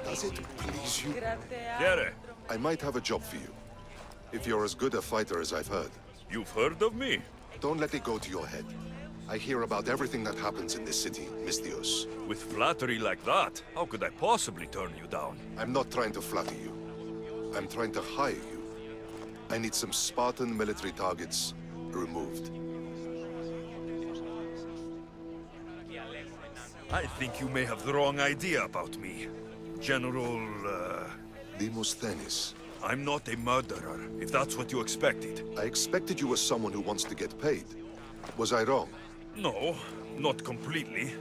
Does it please you? Chiere, I might have a job for you. If you're as good a fighter as I've heard. you've heard of me? Don't let it go to your head. I hear about everything that happens in this city, Misthios. With flattery like that, how could I possibly turn you down? I'm not trying to flatter you. I'm trying to hire you. I need some Spartan military targets removed. I think you may have the wrong idea about me. General, Demosthenes. I'm not a murderer, if that's what you expected. I expected you were someone who wants to get paid. Was I wrong? No, not completely.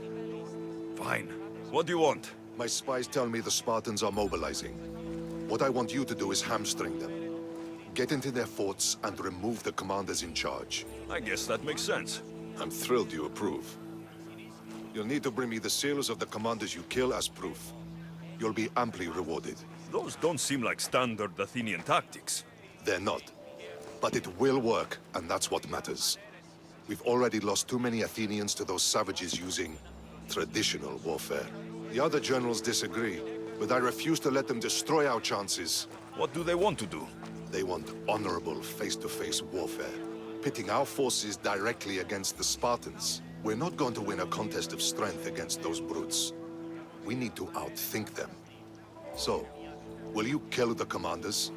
Fine. What do you want? My spies tell me the Spartans are mobilizing. What I want you to do is hamstring them. Get into their forts and remove the commanders in charge. I guess that makes sense. I'm thrilled you approve. You'll need to bring me the seals of the commanders you kill as proof. You'll be amply rewarded. Those don't seem like standard Athenian tactics. They're not. But it will work, and that's what matters. We've already lost too many Athenians to those savages using traditional warfare. The other generals disagree, but I refuse to let them destroy our chances. What do they want to do? They want honorable face-to-face warfare, pitting our forces directly against the Spartans. We're not going to win a contest of strength against those brutes. We need to outthink them. So, will you kill the commanders?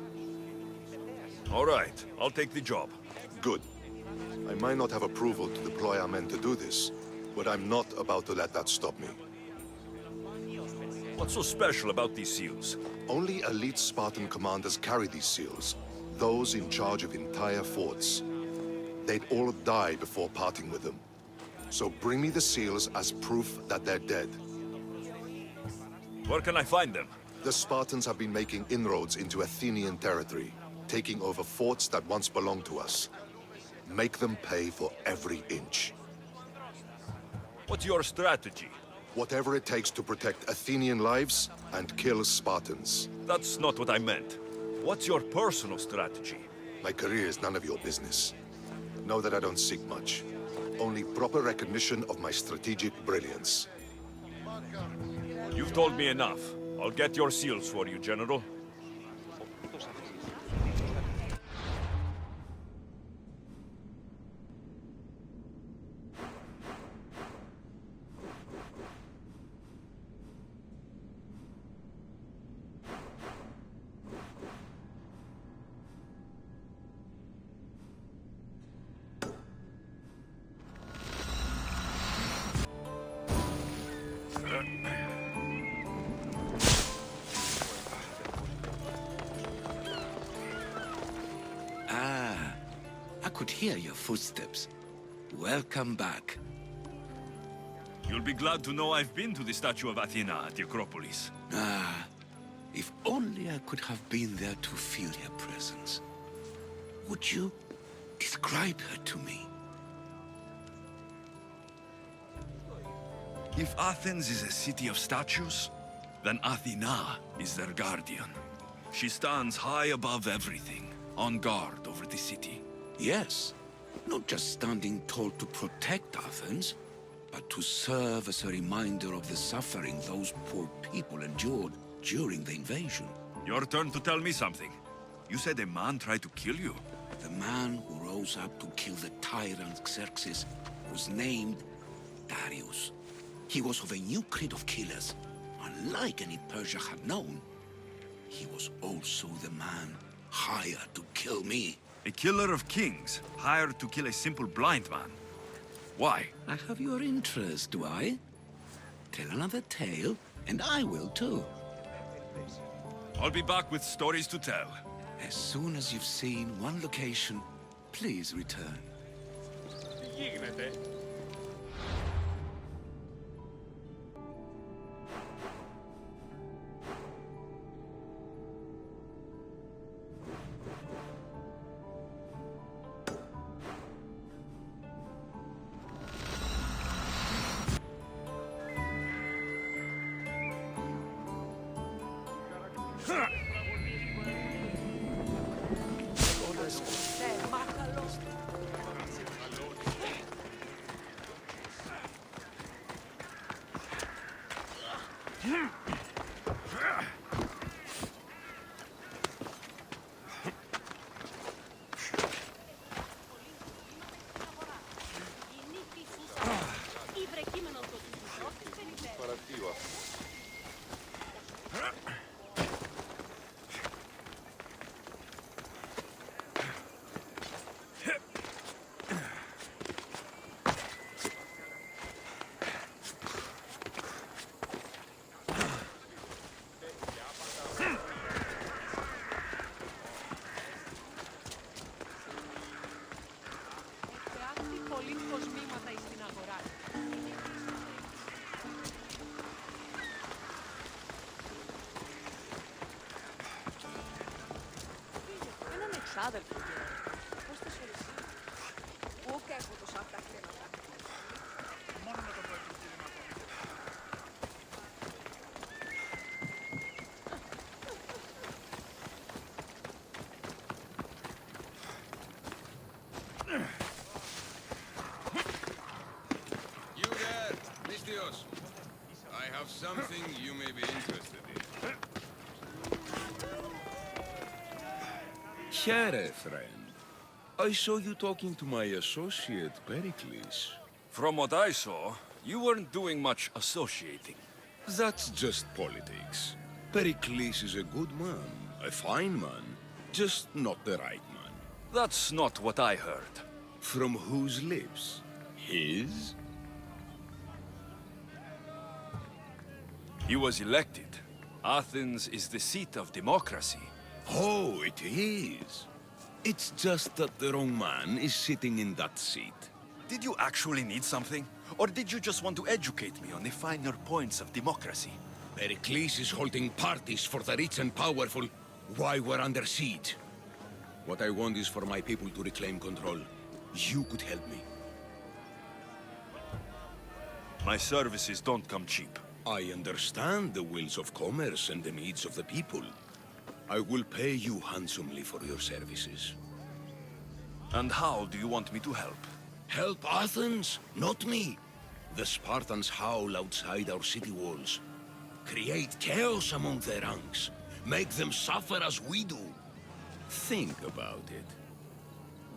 All right, I'll take the job. Good. I might not have approval to deploy our men to do this, but I'm not about to let that stop me. What's so special about these seals? Only elite Spartan commanders carry these seals, those in charge of entire forts. They'd all die before parting with them. So bring me the seals as proof that they're dead. Where can I find them? The Spartans have been making inroads into Athenian territory, taking over forts that once belonged to us. Make them pay for every inch. What's your strategy? Whatever it takes to protect Athenian lives and kill Spartans. That's not what I meant. What's your personal strategy? My career is none of your business. Know that I don't seek much. Only proper recognition of my strategic brilliance. You've told me enough. I'll get your seals for you, General. I could hear your footsteps. Welcome back. You'll be glad to know I've been to the statue of Athena at the Acropolis. If only I could have been there to feel her presence. Would you describe her to me? If Athens is a city of statues, then Athena is their guardian. She stands high above everything, on guard over the city. Yes, not just standing tall to protect Athens, but to serve as a reminder of the suffering those poor people endured during the invasion. Your turn to tell me something. You said a man tried to kill you. The man who rose up to kill the tyrant Xerxes was named Darius. He was of a new creed of killers, unlike any Persia had known. He was also the man hired to kill me. A killer of kings, hired to kill a simple blind man. Why? I have your interest, do I? Tell another tale, and I will too. I'll be back with stories to tell. As soon as you've seen one location, please return. πολύ κοσμήματα στην αγορά. Έναν εξάδελφο γέροντα. Πώς θα σου εσύ. Πού έχω τόσα αυτά χρήματα. Μόνο να το πω έτσι, κύριε Μάκο. You there, Mistios. I have something you may be interested in. Here, friend. I saw you talking to my associate, Pericles. From what I saw, you weren't doing much associating. That's just politics. Pericles is a good man, a fine man, just not the right man. That's not what I heard. From whose lips? His? He was elected. Athens is the seat of democracy. Oh, it is. It's just that the wrong man is sitting in that seat. Did you actually need something? Or did you just want to educate me on the finer points of democracy? Pericles is holding parties for the rich and powerful while we're under siege. What I want is for my people to reclaim control. You could help me. My services don't come cheap. I understand the wills of commerce and the needs of the people. I will pay you handsomely for your services. And how do you want me to help? Help Athens, not me. The Spartans howl outside our city walls. Create chaos among their ranks. Make them suffer as we do. Think about it.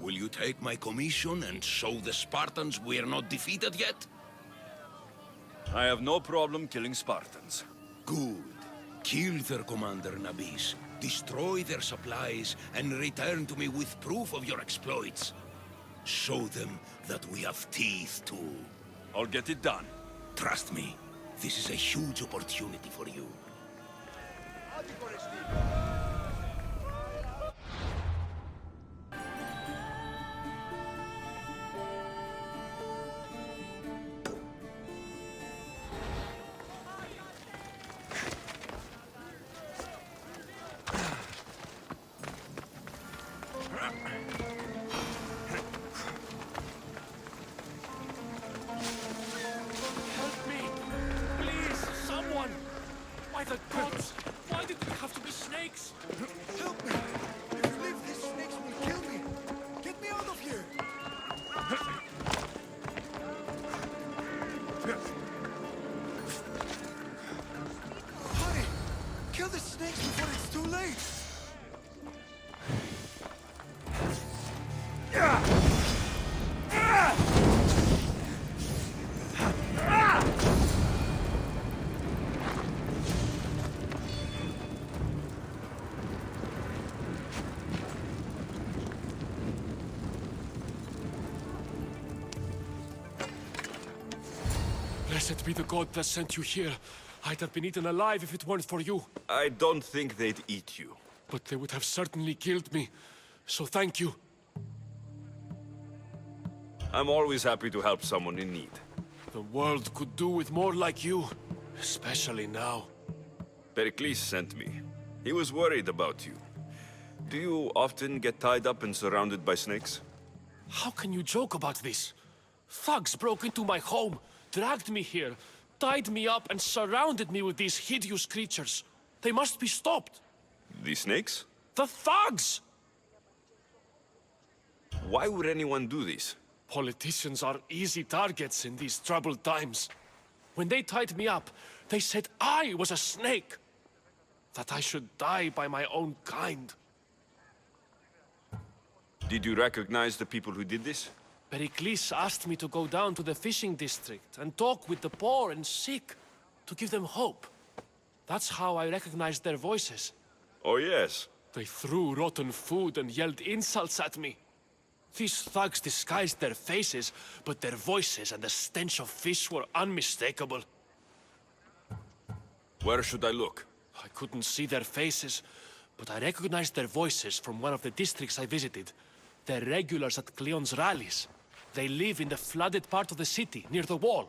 Will you take my commission and show the Spartans we are not defeated yet? I have no problem killing Spartans. Good. Kill their commander Nabis, destroy their supplies, and return to me with proof of your exploits. Show them that we have teeth too. I'll get it done. Trust me, this is a huge opportunity for you. Help me! Please, someone! By the gods! Why did it have to be snakes? Help me! If you leave, these snakes will kill me! Get me out of here! Hurry! Kill the snakes before it's too late! Blessed be the god that sent you here. I'd have been eaten alive if it weren't for you. I don't think they'd eat you. But they would have certainly killed me. So thank you. I'm always happy to help someone in need. The world could do with more like you. Especially now. Pericles sent me. He was worried about you. Do you often get tied up and surrounded by snakes? How can you joke about this? Thugs broke into my home, dragged me here, tied me up and surrounded me with these hideous creatures. They must be stopped. The snakes? The thugs! Why would anyone do this? Politicians are easy targets in these troubled times. When they tied me up, they said I was a snake. That I should die by my own kind. Did you recognize the people who did this? Pericles asked me to go down to the fishing district and talk with the poor and sick, to give them hope. That's how I recognized their voices. Oh, yes. They threw rotten food and yelled insults at me. These thugs disguised their faces, but their voices and the stench of fish were unmistakable. Where should I look? I couldn't see their faces, but I recognized their voices from one of the districts I visited. They're regulars at Cleon's rallies. They live in the flooded part of the city, near the wall.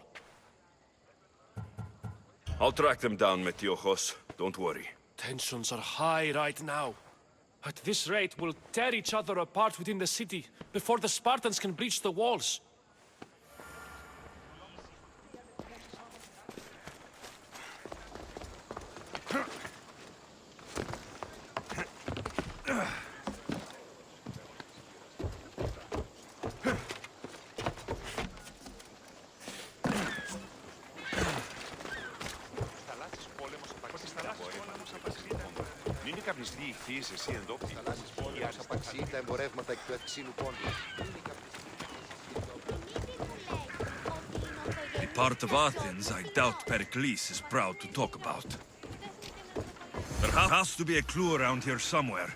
I'll track them down, Metiojos. Don't worry. Tensions are high right now. At this rate, we'll tear each other apart within the city before the Spartans can breach the walls. Τα εμπορεύματα εκ του ευξήνου πόντου. The part of Athens I doubt Pericles is proud to talk about. There has to be a clue around here somewhere.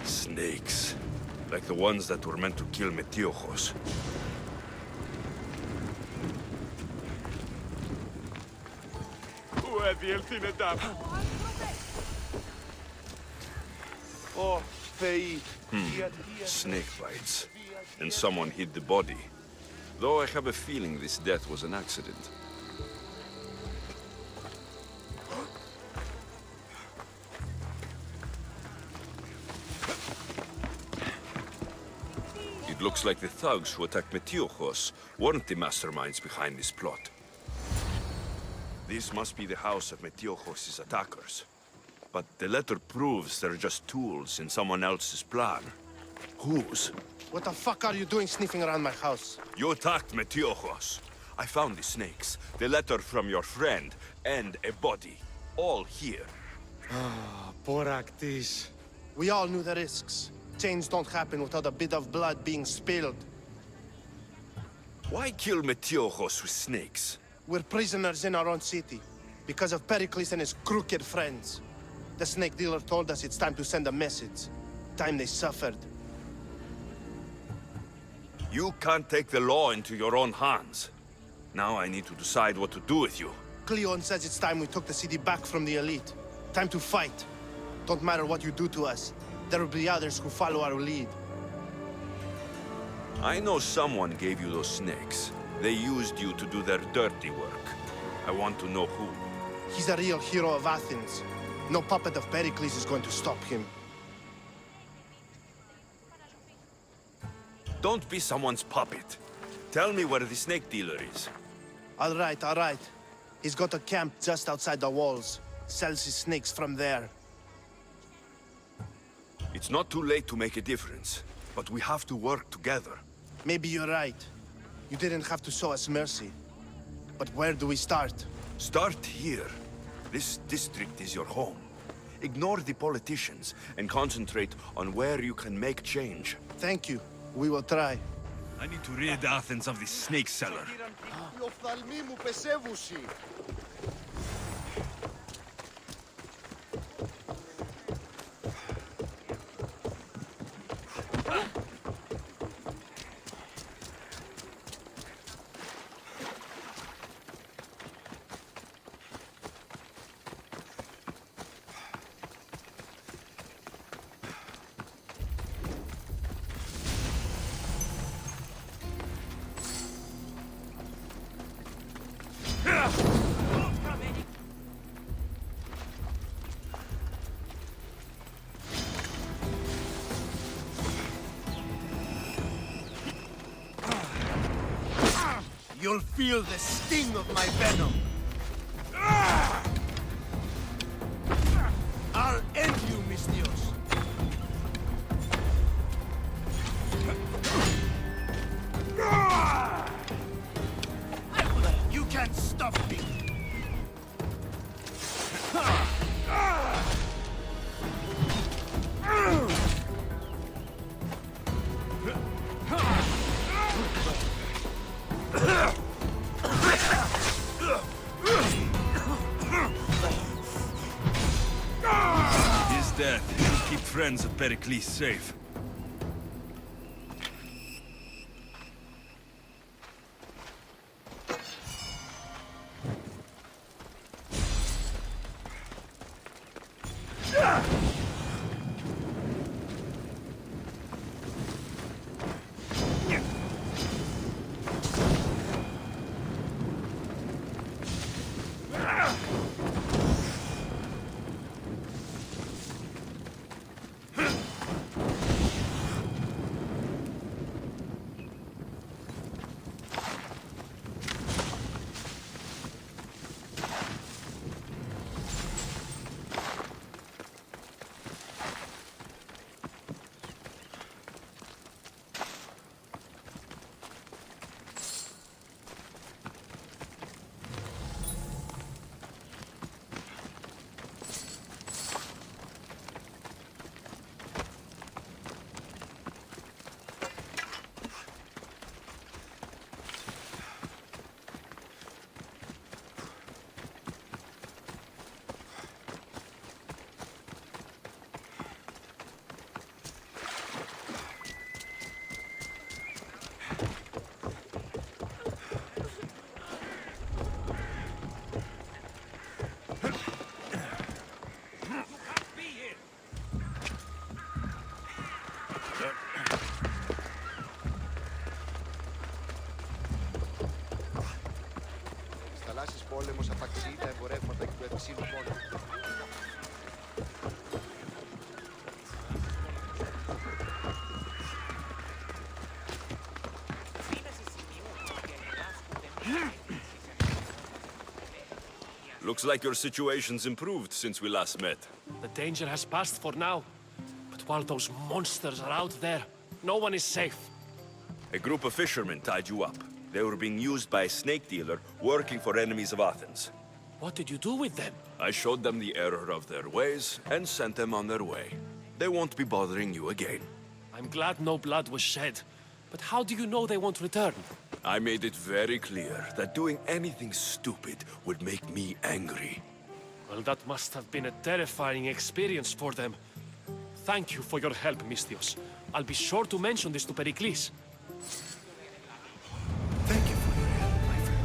Snakes. Like the ones that were meant to kill Metiojos. Ω, Θεοί. Snake bites. And someone hid the body. Though I have a feeling this death was an accident. It looks like the thugs who attacked Metiojos weren't the masterminds behind this plot. This must be the house of Metiojos' attackers. But the letter proves they're just tools in someone else's plan. Whose? What the fuck are you doing sniffing around my house? You attacked Metiojos. I found the snakes, the letter from your friend, and a body. All here. Poraktis. We all knew the risks. Change don't happen without a bit of blood being spilled. Why kill Metiojos with snakes? We're prisoners in our own city, because of Pericles and his crooked friends. The snake dealer told us it's time to send a message. Time they suffered. You can't take the law into your own hands. Now I need to decide what to do with you. Cleon says it's time we took the city back from the elite. Time to fight. Don't matter what you do to us. There will be others who follow our lead. I know someone gave you those snakes. They used you to do their dirty work. I want to know who. He's a real hero of Athens. No puppet of Pericles is going to stop him. Don't be someone's puppet. Tell me where the snake dealer is. All right, all right. He's got a camp just outside the walls. Sells his snakes from there. It's not too late to make a difference, but we have to work together. Maybe you're right. You didn't have to show us mercy. But where do we start? Start here. This district is your home. Ignore the politicians and concentrate on where you can make change. Thank you. We will try. I need to rid Athens of this snake seller. Οι οφθαλμοί μου πεσεύουσι. You'll feel the sting of my venom. I'll end you, Mistios. You can't stop me. His death will keep friends of Pericles safe. Looks like your situation's improved since we last met. The danger has passed for now. But while those monsters are out there, no one is safe. A group of fishermen tied you up. They were being used by a snake dealer working for enemies of Athens. What did you do with them? I showed them the error of their ways and sent them on their way. They won't be bothering you again. I'm glad no blood was shed. But how do you know they won't return? I made it very clear that doing anything stupid would make me angry. Well, that must have been a terrifying experience for them. Thank you for your help, Misthios. I'll be sure to mention this to Pericles. Thank you for your help, my friend.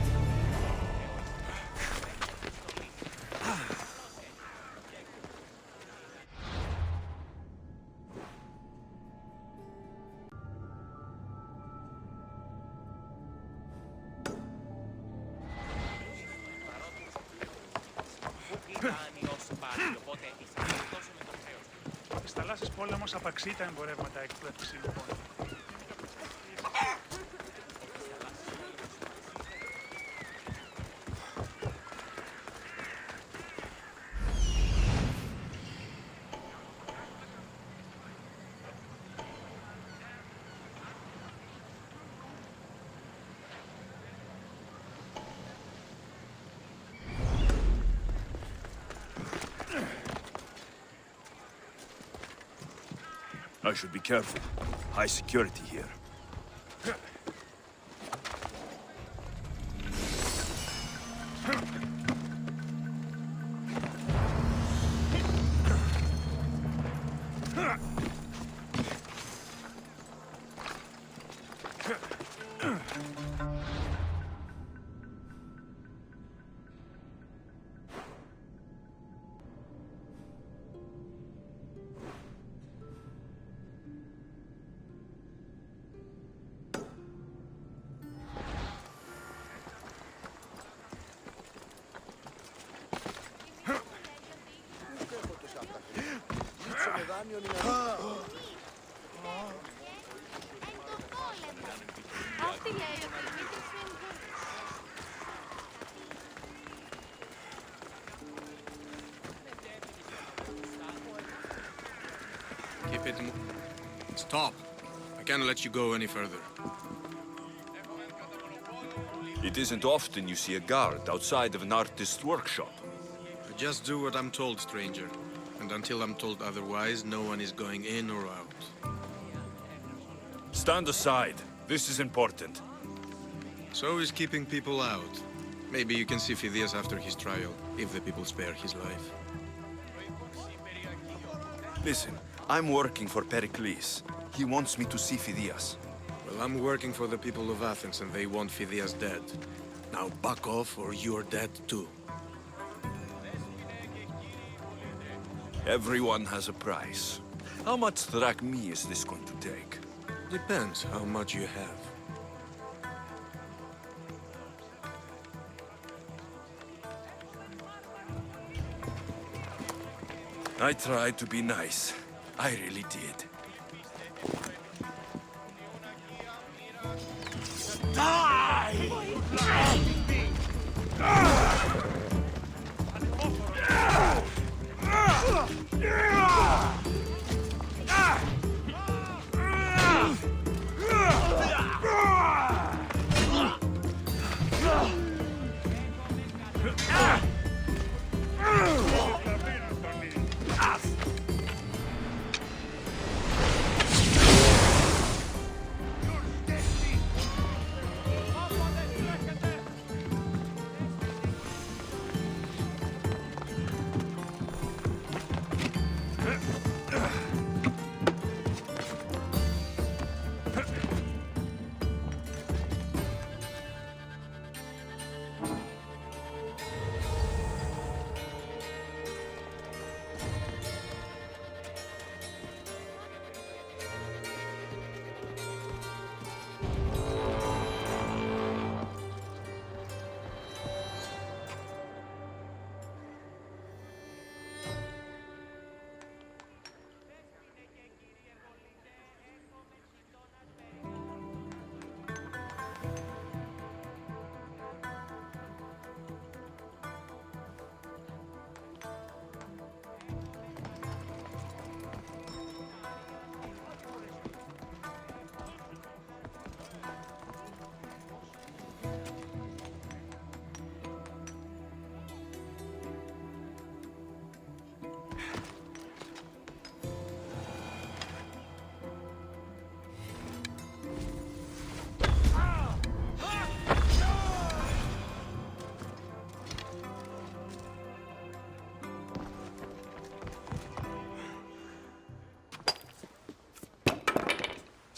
Στις θαλάσσιες πόλεμος απαξεί τα εμπορεύματα έκπλευξη λοιπόν. I should be careful. High security here. Keep it. Stop. I can't let you go any further. It isn't often you see a guard outside of an artist's workshop. I just do what I'm told, stranger. And until I'm told otherwise, no one is going in or out. Stand aside. This is important. So is keeping people out. Maybe you can see Phidias after his trial, if the people spare his life. Listen, I'm working for Pericles. He wants me to see Phidias. Well, I'm working for the people of Athens, and they want Phidias dead. Now back off, or you're dead too. Everyone has a price. How much drachmae is this going to take? Depends how much you have. I tried to be nice. I really did.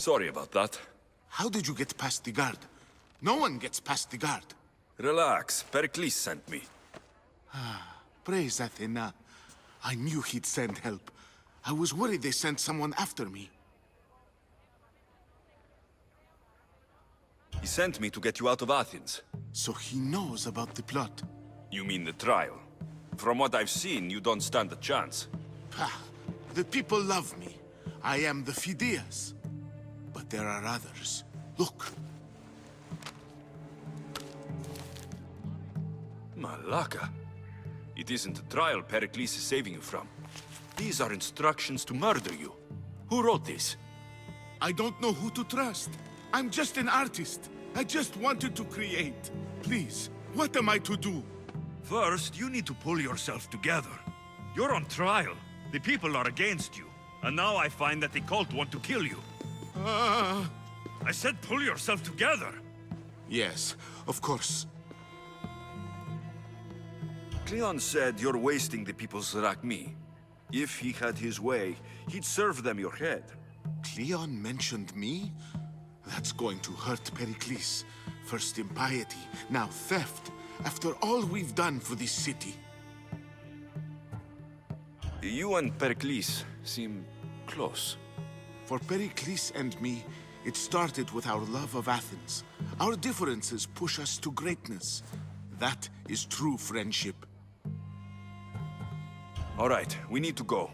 Sorry about that. How did you get past the guard? No one gets past the guard. Relax. Pericles sent me. Praise Athena. I knew he'd send help. I was worried they sent someone after me. He sent me to get you out of Athens. So he knows about the plot. You mean the trial? From what I've seen, you don't stand a chance. The people love me. I am the Phidias. But there are others. Look. Malaka. It isn't a trial Pericles is saving you from. These are instructions to murder you. Who wrote this? I don't know who to trust. I'm just an artist. I just wanted to create. Please, what am I to do? First, you need to pull yourself together. You're on trial. The people are against you. And now I find that the cult want to kill you. I said pull yourself together. Yes, of course. Cleon said you're wasting the people's Rakmi. If he had his way, he'd serve them your head. Cleon mentioned me? That's going to hurt Pericles. First impiety, now theft. After all we've done for this city. You and Pericles seem close. For Pericles and me, it started with our love of Athens. Our differences push us to greatness. That is true friendship. All right, we need to go.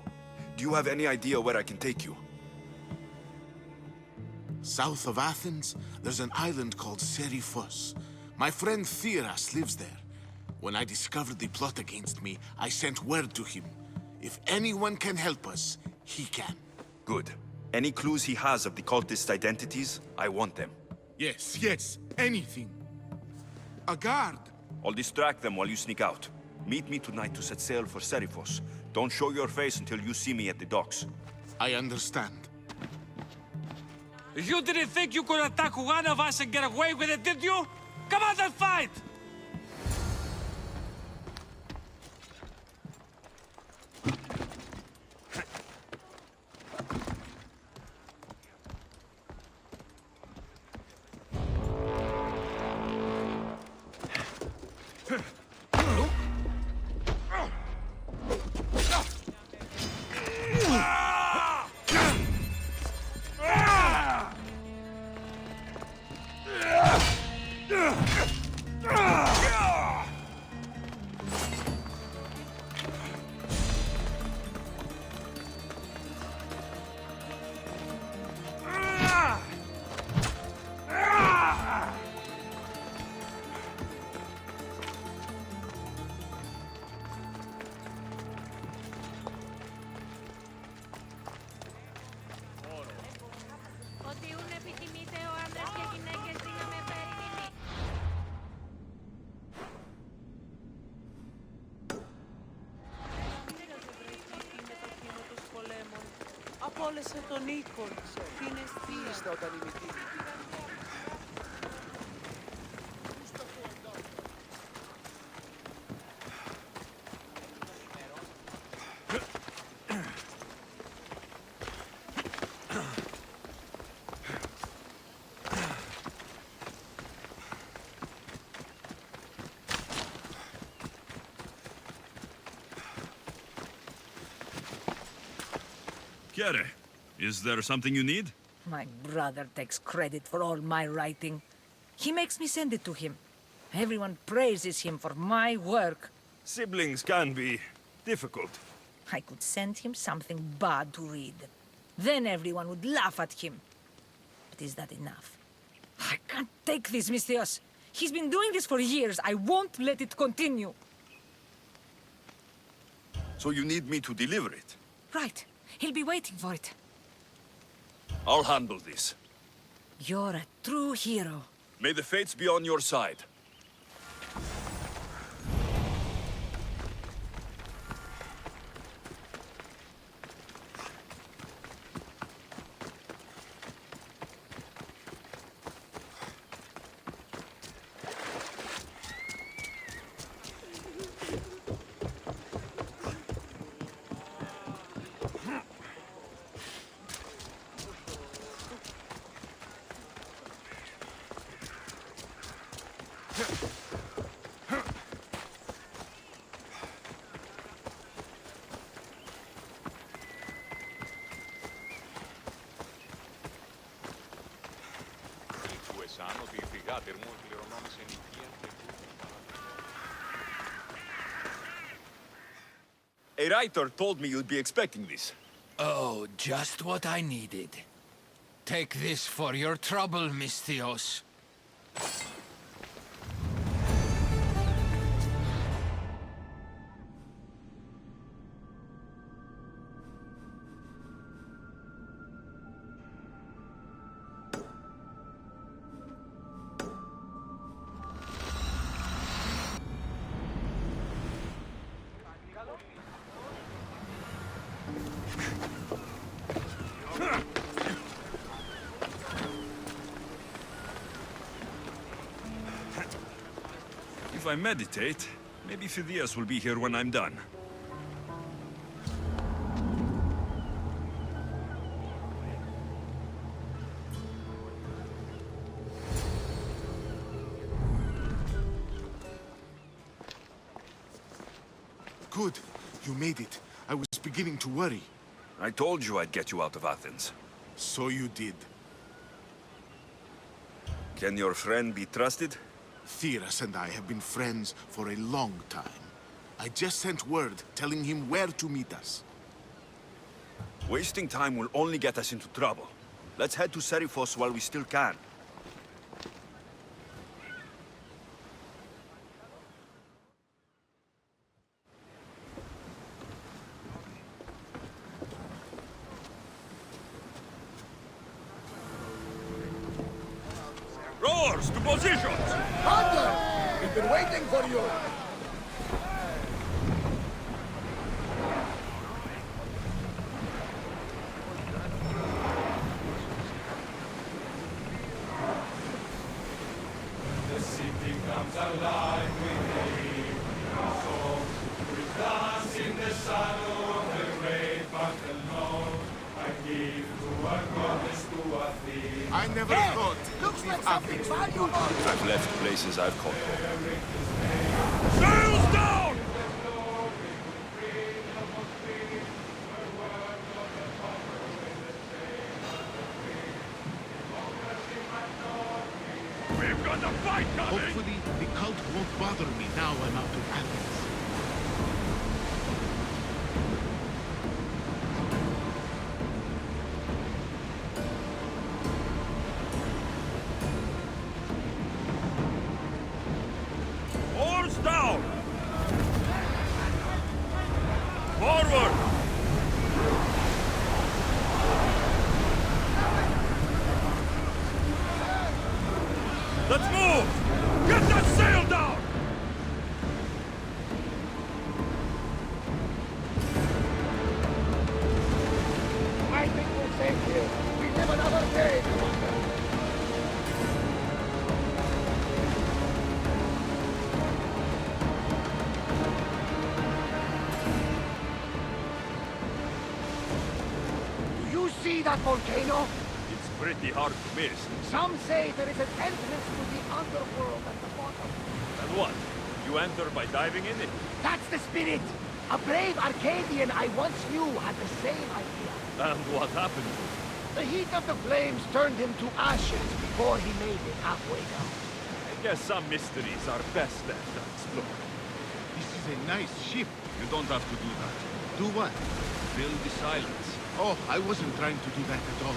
Do you have any idea where I can take you? South of Athens, there's an island called Seriphos. My friend Theras lives there. When I discovered the plot against me, I sent word to him. If anyone can help us, he can. Good. Any clues he has of the cultist identities, I want them. Yes, anything. A guard. I'll distract them while you sneak out. Meet me tonight to set sail for Seriphos. Don't show your face until you see me at the docks. I understand. You didn't think you could attack one of us and get away with it, did you? Come on and fight! Απόλυσε τον οίκον και είναι ευθύστα όταν ημιτεί. Chiere, is there something you need? My brother takes credit for all my writing. He makes me send it to him. Everyone praises him for my work. Siblings can be difficult. I could send him something bad to read. Then everyone would laugh at him. But is that enough? I can't take this, Misthios. He's been doing this for years. I won't let it continue. So you need me to deliver it? Right. He'll be waiting for it. I'll handle this. You're a true hero. May the fates be on your side. A writer told me you'd be expecting this. Oh, just what I needed. Take this for your trouble, Misthios. If I meditate, maybe Phidias will be here when I'm done. Good. You made it. I was beginning to worry. I told you I'd get you out of Athens. So you did. Can your friend be trusted? Theras and I have been friends for a long time. I just sent word telling him where to meet us. Wasting time will only get us into trouble. Let's head to Seriphos while we still can. Rowers, to positions! Hunter! We've been waiting for you! The city comes alive with him. Our soul, we dance in the shadow of the great Parthenon. I give to a goddess, to a thief. I never thought Looks like something valuable! I've left places I've called home. Sails down! We've got a fight coming! Hopefully, the cult won't bother me now I'm out of Athens. Oars down! Forward! Let's move! Get that sail down! I think we're safe here. We live another day, Commander. Do you see that volcano? It's pretty hard to miss. Some say there is an entrance to the underworld at the bottom. And what? You enter by diving in it? That's the spirit! A brave Arcadian I once knew had the same idea. And what happened? The heat of the flames turned him to ashes before he made it halfway down. I guess some mysteries are best left unexplored. This is a nice ship. You don't have to do that. Do what? Fill the silence. Oh, I wasn't trying to do that at all.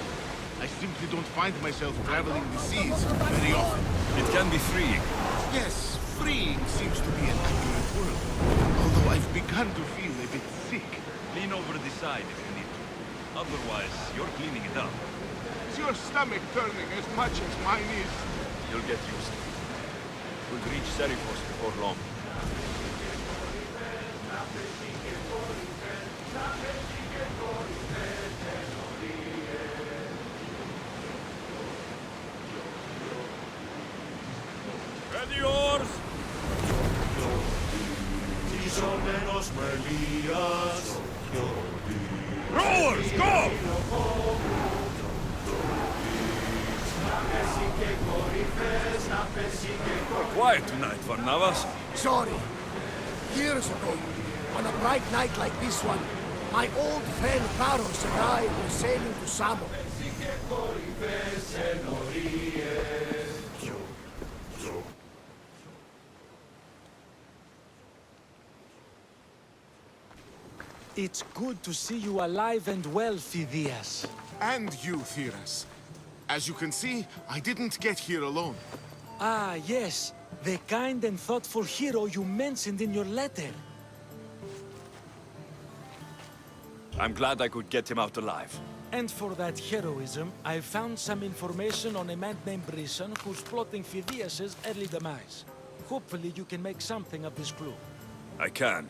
I simply don't find myself traveling the seas very often. It can be freeing. Yes, freeing seems to be an accurate word. Although I've begun to feel a bit sick. Lean over the side if you need to. Otherwise, you're cleaning it up. Is your stomach turning as much as mine is? You'll get used to it. We'll reach Seriphos before long. Ready oars! Rowers, go! Quiet tonight, Varnavas. Sorry. Years ago, on a bright night like this one, my old friend Paros and I were sailing to Samos. It's good to see you alive and well, Phidias. And you, Theras. As you can see, I didn't get here alone. Ah, yes. The kind and thoughtful hero you mentioned in your letter. I'm glad I could get him out alive. And for that heroism, I found some information on a man named Brisson who's plotting Phidias' early demise. Hopefully you can make something of this clue. I can.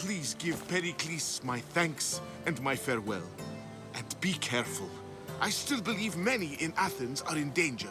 Please give Pericles my thanks and my farewell. And be careful. I still believe many in Athens are in danger.